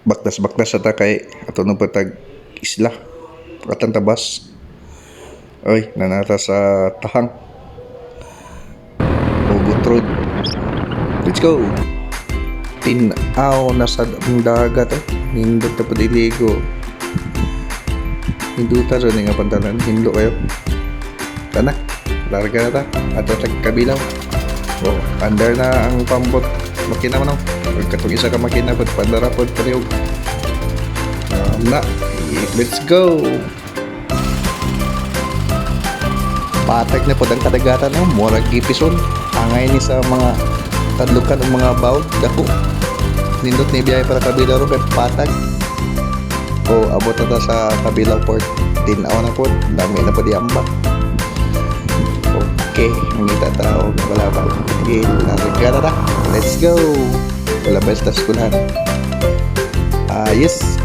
baktas-baktas sa takay ato no patag isla katang tabas oy nanata sa tahang Hugot Road. Let's go. Tinaw na sa dagat hindot na padiligo hinduta rin nga pantalan hindo kayo tanak larga na ta ato tag kabilaw under na ang pambot makina mo no katong isa ka makina pod pandarapod parehog na let's go. Patag na po ang kadagatan no murag ipison angay ni sa mga tadlukan ng mga bawd dako nindot ni biyahe para kabilaw ro kay patag abot na ta sa kabilaw port tinaw na po dami na pa di ambak. Okay, ngita tao balabal. Okay, narigara na. Let's go. Wala best tas kunan. Yes.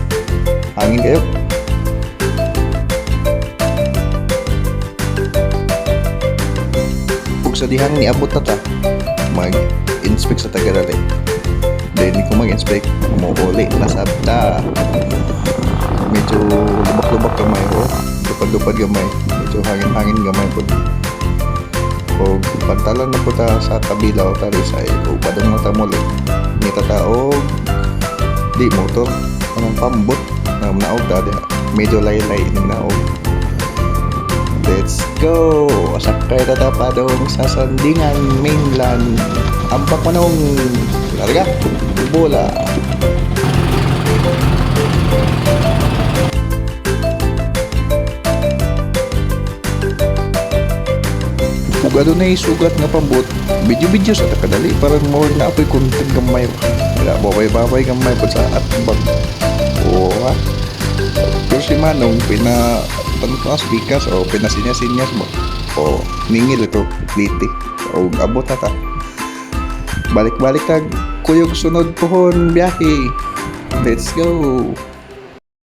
Hangin kayo. Kung sa dihang niabot na ta, mag-inspect sa Tagarali. Then kung mag-inspect, umuuli na sabta. Medyo lubak-lubak gamay ko. Lupad-lupad gamay. Medyo hangin-hangin gamay po. O pantalan na po ta sa kabilaw tali sa padang na tamuli ni tataog di motor anong pambot na naog dali medyo laylay ni naog. Let's go sakay tata padong sa Sandingan mainland ambak manong larga bola. Kung ano na sugat nga pambot, video-video sa takadali parang more na apoy content gamay wala babay-babay gamay po sa atbag ha pero si Manong tanong bikas o pinasinyas-sinyas mo ningil ito liti abot na ta balik-balik tag kuyog sunod pohon biyahe. Let's go.